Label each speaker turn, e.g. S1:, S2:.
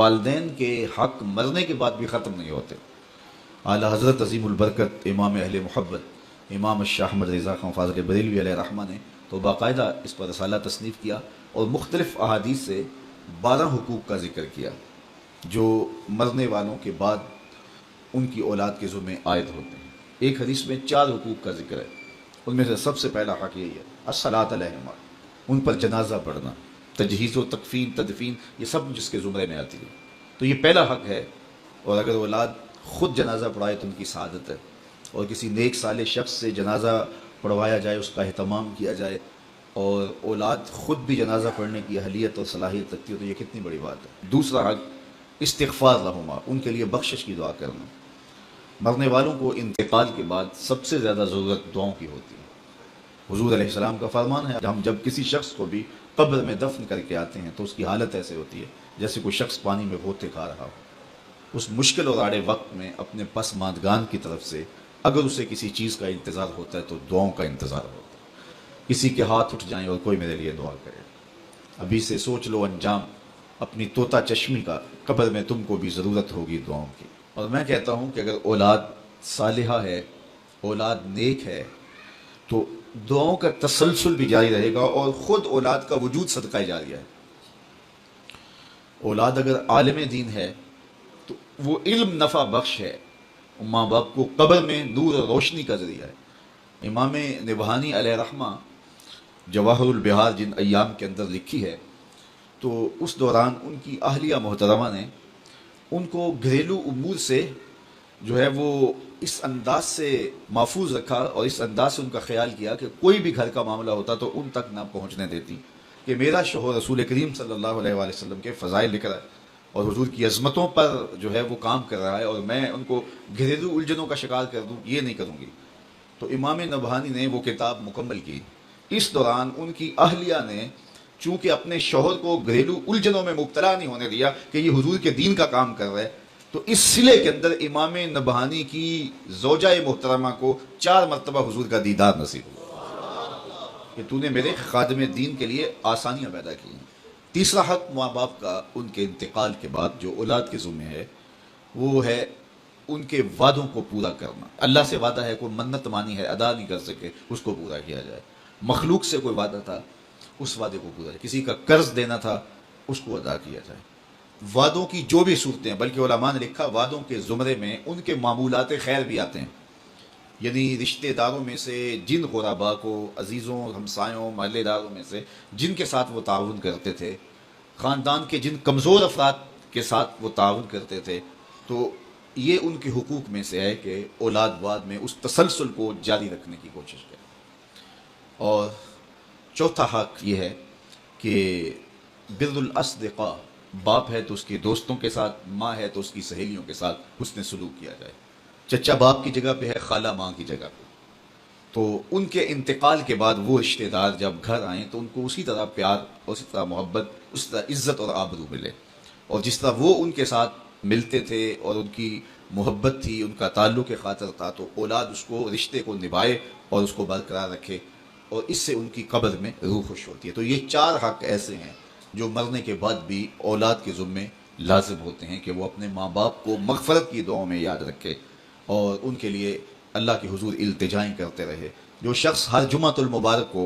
S1: والدین کے حق مرنے کے بعد بھی ختم نہیں ہوتے۔ اعلیٰ حضرت عظیم البرکت امام اہل محبت امام شاہ احمد رضا خان فاضل بریلوی علیہ رحمہ نے تو باقاعدہ اس پر رسالہ تصنیف کیا اور مختلف احادیث سے 12 حقوق کا ذکر کیا جو مرنے والوں کے بعد ان کی اولاد کے ذمہ عائد ہوتے ہیں۔ ایک حدیث میں 4 حقوق کا ذکر ہے، ان میں سے سب سے پہلا حق یہی ہے الصلاۃ علیہما، ان پر جنازہ پڑھنا، تجہیز و تکفین تدفین یہ سب جس کے زمرے میں آتی ہے، تو یہ پہلا حق ہے۔ اور اگر اولاد خود جنازہ پڑھائے تو ان کی سعادت ہے، اور کسی نیک صالح شخص سے جنازہ پڑھوایا جائے، اس کا اہتمام کیا جائے، اور اولاد خود بھی جنازہ پڑھنے کی اہلیت اور صلاحیت رکھتی ہو تو یہ کتنی بڑی بات ہے۔ دوسرا حق استغفار لہما، ان کے لیے بخشش کی دعا کرنا۔ مرنے والوں کو انتقال کے بعد سب سے زیادہ ضرورت دعاؤں کی ہوتی ہے۔ حضور علیہ السلام کا فرمان ہے ہم جب کسی شخص کو بھی قبر میں دفن کر کے آتے ہیں تو اس کی حالت ایسے ہوتی ہے جیسے کوئی شخص پانی میں غوطے کھا رہا ہو۔ اس مشکل اور آڑے وقت میں اپنے پسماندگان کی طرف سے اگر اسے کسی چیز کا انتظار ہوتا ہے تو دعاؤں کا انتظار ہوتا ہے۔ کسی کے ہاتھ اٹھ جائیں اور کوئی میرے لیے دعا کرے، ابھی سے سوچ لو انجام اپنی طوطا چشمی کا، قبر میں تم کو بھی ضرورت ہوگی دعاؤں کی۔ اور میں کہتا ہوں کہ اگر اولاد صالحہ ہے، اولاد نیک ہے، تو دعاؤں کا تسلسل بھی جاری رہے گا، اور خود اولاد کا وجود صدقہ جاریہ ہے۔ اولاد اگر عالم دین ہے تو وہ علم نفع بخش ہے، ماں باپ کو قبر میں نور اور روشنی کا ذریعہ ہے۔ امام نبہانی علیہ رحمہ جواہر البحار جن ایام کے اندر لکھی ہے، تو اس دوران ان کی اہلیہ محترمہ نے ان کو گھریلو امور سے جو ہے وہ اس انداز سے محفوظ رکھا اور اس انداز سے ان کا خیال کیا کہ کوئی بھی گھر کا معاملہ ہوتا تو ان تک نہ پہنچنے دیتی، کہ میرا شوہر رسول کریم صلی اللہ علیہ وآلہ وسلم کے فضائل لکھ رہا ہے اور حضور کی عظمتوں پر جو ہے وہ کام کر رہا ہے، اور میں ان کو گھریلو الجھنوں کا شکار کر دوں، یہ نہیں کروں گی۔ تو امام نبہانی نے وہ کتاب مکمل کی۔ اس دوران ان کی اہلیہ نے چونکہ اپنے شوہر کو گھریلو الجھنوں میں مبتلا نہیں ہونے دیا کہ یہ حضور کے دین کا کام کر رہے، تو اس سلے کے اندر امام نبہانی کی زوجہ محترمہ کو 4 مرتبہ حضور کا دیدار نصیب ہوا کہ تو نے میرے خادم دین کے لیے آسانیاں پیدا کی ہیں۔ تیسرا حق ماں باپ کا ان کے انتقال کے بعد جو اولاد کے ذمہ ہے وہ ہے ان کے وعدوں کو پورا کرنا۔ اللہ سے وعدہ ہے، کوئی منت مانی ہے ادا نہیں کر سکے، اس کو پورا کیا جائے۔ مخلوق سے کوئی وعدہ تھا، اس وعدے کو پورا، کسی کا قرض دینا تھا اس کو ادا کیا جائے۔ وعدوں کی جو بھی صورتیں ہیں، بلکہ علماء نے لکھا وعدوں کے زمرے میں ان کے معمولات خیر بھی آتے ہیں، یعنی رشتہ داروں میں سے جن غرباء کو، عزیزوں ہمسایوں محلے داروں میں سے جن کے ساتھ وہ تعاون کرتے تھے، خاندان کے جن کمزور افراد کے ساتھ وہ تعاون کرتے تھے، تو یہ ان کے حقوق میں سے ہے کہ اولاد بعد میں اس تسلسل کو جاری رکھنے کی کوشش کرے۔ اور چوتھا حق یہ ہے کہ بر الاصدقاء، باپ ہے تو اس کے دوستوں کے ساتھ، ماں ہے تو اس کی سہیلیوں کے ساتھ حسن سلوک کیا جائے۔ چچا باپ کی جگہ پہ ہے، خالہ ماں کی جگہ پہ، تو ان کے انتقال کے بعد وہ رشتہ دار جب گھر آئیں تو ان کو اسی طرح پیار، اسی طرح محبت، اسی طرح عزت اور آبرو ملے، اور جس طرح وہ ان کے ساتھ ملتے تھے اور ان کی محبت تھی، ان کا تعلق خاطر تھا، تو اولاد اس کو رشتے کو نبھائے اور اس کو برقرار رکھے، اور اس سے ان کی قبر میں روح خوش ہوتی ہے۔ تو یہ 4 حق ایسے ہیں جو مرنے کے بعد بھی اولاد کے ذمے لازم ہوتے ہیں کہ وہ اپنے ماں باپ کو مغفرت کی دعاؤں میں یاد رکھے اور ان کے لیے اللہ کے حضور التجائیں کرتے رہے۔ جو شخص ہر جمعۃ المبارک کو